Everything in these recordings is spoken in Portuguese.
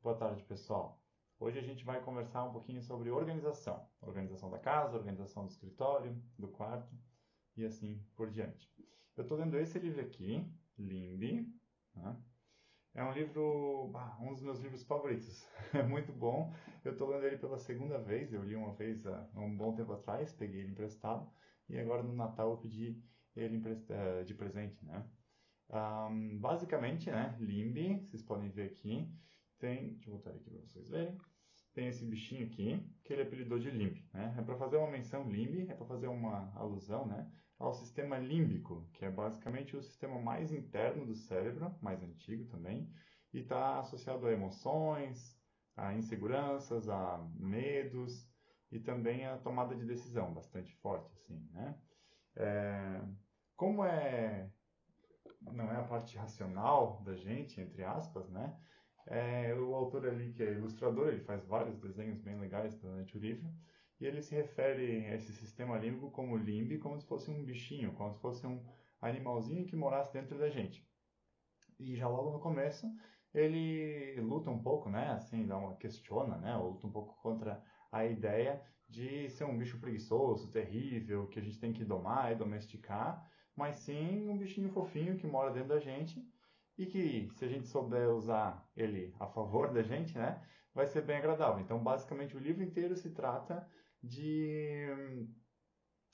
Boa tarde, pessoal. Hoje a gente vai conversar um pouquinho sobre organização. Organização da casa, organização do escritório, do quarto e assim por diante. Eu estou lendo esse livro aqui, Limbe, né? É um livro, um dos meus livros favoritos. É muito bom. Eu estou lendo ele pela segunda vez. Eu li uma vez há um bom tempo atrás, peguei ele emprestado. E agora no Natal eu pedi ele de presente, né? Basicamente, né, Limbe, vocês podem ver aqui, deixa eu voltar aqui para vocês verem, tem esse bichinho aqui, que ele apelidou de Limbe, né? É para fazer uma menção Limbe, é para fazer uma alusão, né, ao sistema límbico, que é basicamente o sistema mais interno do cérebro, mais antigo também, e está associado a emoções, a inseguranças, a medos e também a tomada de decisão, bastante forte, assim, né? É, como não é a parte racional da gente, entre aspas, né? O autor ali, que é ilustrador, ele faz vários desenhos bem legais durante o livro, e ele se refere a esse sistema límbico como limbe, como se fosse um bichinho, como se fosse um animalzinho que morasse dentro da gente. E já logo no começo, ele luta um pouco, né, assim, questiona, né, ou luta um pouco contra a ideia de ser um bicho preguiçoso, terrível, que a gente tem que domar e domesticar, mas sim um bichinho fofinho que mora dentro da gente e que, se a gente souber usar ele a favor da gente, né, vai ser bem agradável. Então, basicamente, o livro inteiro se trata de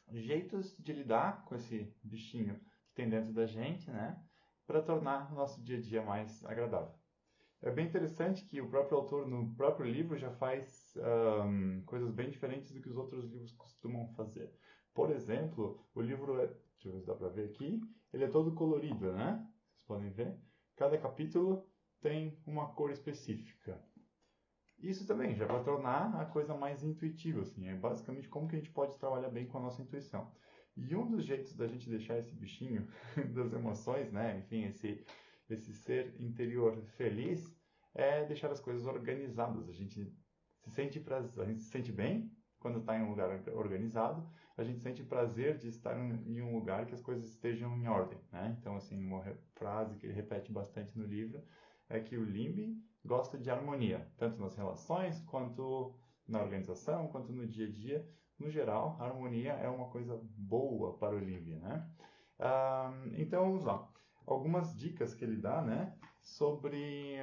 jeitos de lidar com esse bichinho que tem dentro da gente, né, para tornar o nosso dia a dia mais agradável. É bem interessante que o próprio autor, no próprio livro, já faz coisas bem diferentes do que os outros livros costumam fazer. Por exemplo, o livro deixa eu ver se dá para ver aqui, ele é todo colorido, né? Vocês podem ver. Cada capítulo tem uma cor específica. Isso também já vai tornar a coisa mais intuitiva, assim, é basicamente como que a gente pode trabalhar bem com a nossa intuição. E um dos jeitos da gente deixar esse bichinho das emoções, né, enfim, esse ser interior feliz, é deixar as coisas organizadas. A gente se sente bem quando está em um lugar organizado, a gente sente prazer de estar em um lugar que as coisas estejam em ordem, né? Então, assim, uma frase que ele repete bastante no livro é que o Limbe gosta de harmonia, tanto nas relações, quanto na organização, quanto no dia a dia. No geral, a harmonia é uma coisa boa para o Limbe, né? Então, vamos lá. Algumas dicas que ele dá, né, sobre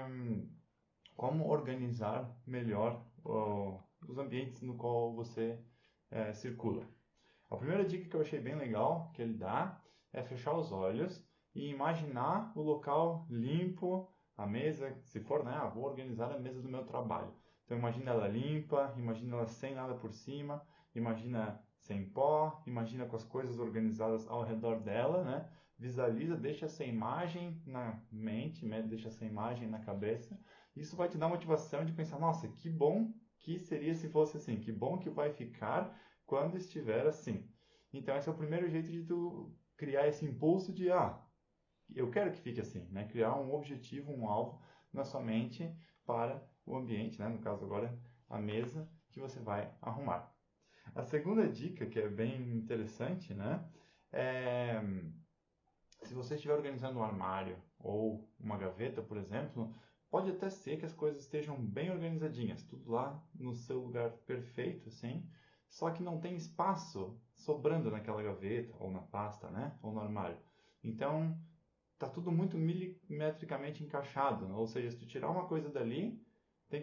como organizar melhor os ambientes no qual você circula. A primeira dica que eu achei bem legal que ele dá é fechar os olhos e imaginar o local limpo, a mesa, se for, né, vou organizar a mesa do meu trabalho. Então imagina ela limpa, imagina ela sem nada por cima, imagina sem pó, imagina com as coisas organizadas ao redor dela, né? Visualiza, deixa essa imagem na mente, né? Deixa essa imagem na cabeça. Isso vai te dar motivação de pensar, nossa, que bom que seria se fosse assim, que bom que vai ficar quando estiver assim. Então esse é o primeiro jeito de tu criar esse impulso de, eu quero que fique assim, né? Criar um objetivo, um alvo na sua mente para o ambiente, né? No caso agora, a mesa que você vai arrumar. A segunda dica, que é bem interessante, né? É, se você estiver organizando um armário ou uma gaveta, por exemplo, pode até ser que as coisas estejam bem organizadinhas, tudo lá no seu lugar perfeito, assim, só que não tem espaço sobrando naquela gaveta, ou na pasta, né? Ou no armário. Então, tá tudo muito milimetricamente encaixado, né? Ou seja, se tu tirar uma coisa dali,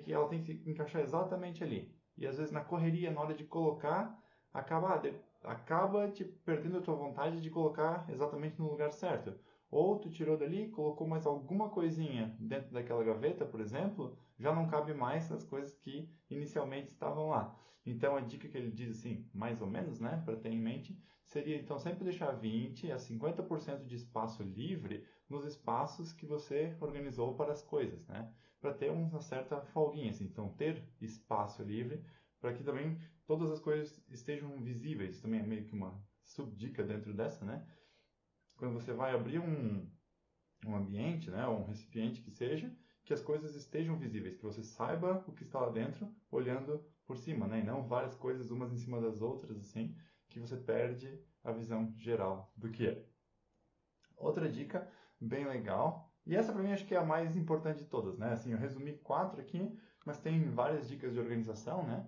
ela tem que encaixar exatamente ali. E às vezes na correria, na hora de colocar, acaba te perdendo a tua vontade de colocar exatamente no lugar certo. Ou tu tirou dali, colocou mais alguma coisinha dentro daquela gaveta, por exemplo, já não cabe mais as coisas que inicialmente estavam lá. Então a dica que ele diz assim, mais ou menos, né, para ter em mente, seria então sempre deixar 20 a 50% de espaço livre nos espaços que você organizou para as coisas, né? Para ter uma certa folguinha, assim. Então ter espaço livre para que também todas as coisas estejam visíveis. Também é meio que uma subdica dentro dessa, né? Quando você vai abrir um ambiente, né, ou um recipiente que seja, que as coisas estejam visíveis, que você saiba o que está lá dentro, olhando por cima, né, e não várias coisas umas em cima das outras, assim, que você perde a visão geral do que é. Outra dica bem legal E essa para mim acho que é a mais importante de todas, né? Assim, eu resumi 4 aqui, mas tem várias dicas de organização, né?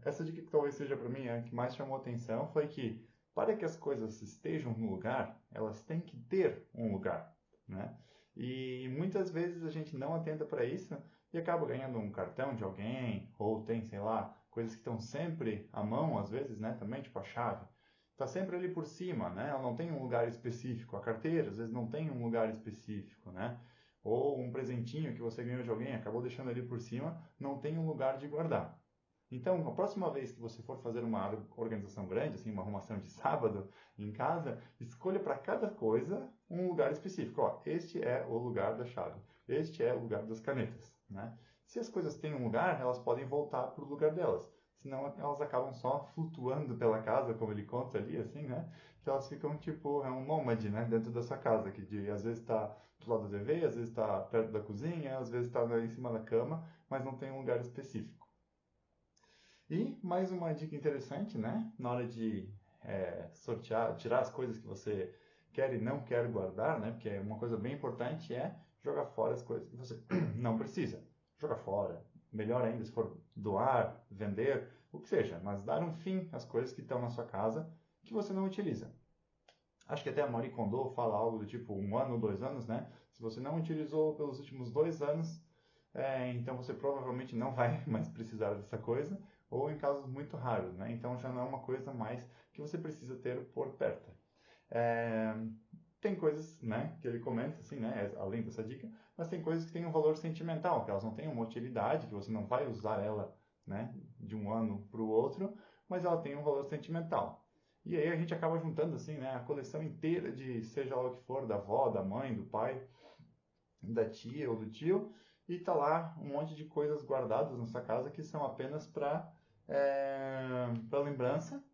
Essa dica que talvez seja para mim a que mais chamou atenção foi que para que as coisas estejam no lugar, elas têm que ter um lugar, né? E muitas vezes a gente não atenta para isso e acaba ganhando um cartão de alguém, ou tem, sei lá, coisas que estão sempre à mão, às vezes, né? Também, tipo a chave. Está sempre ali por cima, né? Ela não tem um lugar específico. A carteira, às vezes, não tem um lugar específico, né? Ou um presentinho que você ganhou de alguém, acabou deixando ali por cima, não tem um lugar de guardar. Então, a próxima vez que você for fazer uma organização grande, assim, uma arrumação de sábado em casa, escolha para cada coisa um lugar específico. Ó, este é o lugar da chave, este é o lugar das canetas, né? Se as coisas têm um lugar, elas podem voltar para o lugar delas. Senão elas acabam só flutuando pela casa, como ele conta ali, assim, né? Que elas ficam tipo, é um nômade, né? Dentro dessa casa, que às vezes está do lado da TV, às vezes está perto da cozinha, às vezes está em cima da cama, mas não tem um lugar específico. E mais uma dica interessante, né? Na hora de sortear, tirar as coisas que você quer e não quer guardar, né? Porque uma coisa bem importante é jogar fora as coisas que você não precisa. Jogar fora. Melhor ainda se for doar, vender, o que seja. Mas dar um fim às coisas que estão na sua casa que você não utiliza. Acho que até a Marie Kondo fala algo do tipo 1 ano, 2 anos, né? Se você não utilizou pelos últimos 2 anos, então você provavelmente não vai mais precisar dessa coisa, ou em casos muito raros, né? Então já não é uma coisa mais que você precisa ter por perto. É, tem coisas, né, que ele comenta, assim, né, além dessa dica, mas tem coisas que têm um valor sentimental, que elas não têm uma utilidade, que você não vai usar ela, né, de um ano para o outro, mas ela tem um valor sentimental. E aí a gente acaba juntando, assim, né, a coleção inteira de seja lá o que for, da avó, da mãe, do pai, da tia ou do tio, e tá lá um monte de coisas guardadas na sua casa que são apenas para lembrança,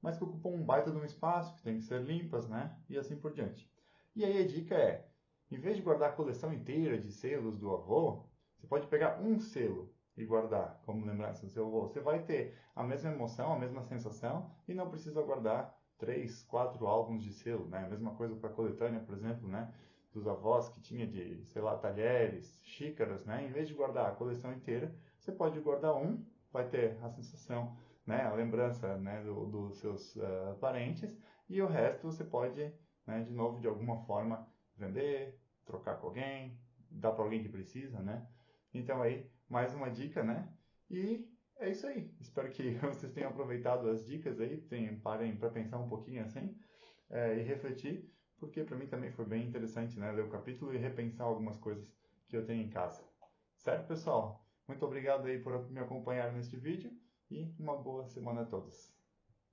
mas que ocupam um baita de um espaço, que tem que ser limpas, né? E assim por diante. E aí a dica é, em vez de guardar a coleção inteira de selos do avô, você pode pegar um selo e guardar como lembrança do seu avô. Você vai ter a mesma emoção, a mesma sensação e não precisa guardar 3, 4 álbuns de selo, né? A mesma coisa para a coletânea, por exemplo, né? Dos avós que tinha de, sei lá, talheres, xícaras, né? Em vez de guardar a coleção inteira, você pode guardar um, vai ter a sensação, né? A lembrança, né? Dos seus parentes e o resto você pode, né? De novo, de alguma forma, vender, trocar com alguém, dar para alguém que precisa, né? Então aí, mais uma dica, né? E é isso aí. Espero que vocês tenham aproveitado as dicas aí, parem para pensar um pouquinho assim e refletir, porque para mim também foi bem interessante, né? Ler o capítulo e repensar algumas coisas que eu tenho em casa. Certo, pessoal? Muito obrigado aí por me acompanhar neste vídeo e uma boa semana a todos.